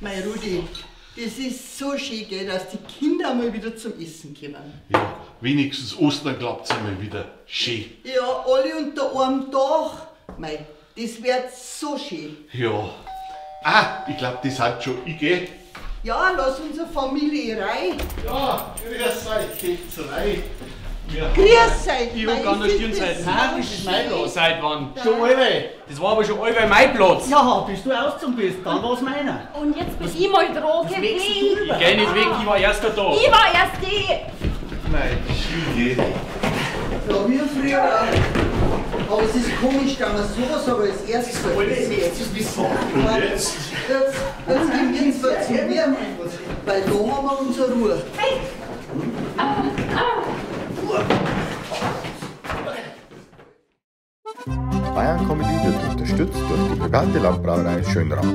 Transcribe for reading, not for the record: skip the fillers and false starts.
Mein Rudi, das ist so schön, gell, dass die Kinder mal wieder zum Essen kommen. Ja, wenigstens Ostern klappt's einmal wieder schön. Ja, alle unter einem Dach. Mei, das wird so schön. Ja. Ah, ich glaub, die sind schon. Ich geh. Ja, lass unsere Familie rein. Ja, grüß euch, geht's rein. Grüß euch! Ich hab gar nicht stehen seit. Nein, das ist mein Platz. Seit wann? Schon alle. Das war aber schon allweil mein Platz. Ja, bis du ausgezogen bist, dann war's meiner. Und jetzt bin ich mal dran gewesen. Ich geh nicht weg, ich war erster da. Ich war erst die. Nein, schön. Ja, wie früher auch. Aber es ist komisch, dass man sowas aber als erstes vergisst. Jetzt wissen Und jetzt gehen wir ins zu mir, weil da haben wir unsere Ruhe. Bayern-Comedy wird unterstützt durch die bekannte Landbrauerei Schöneres.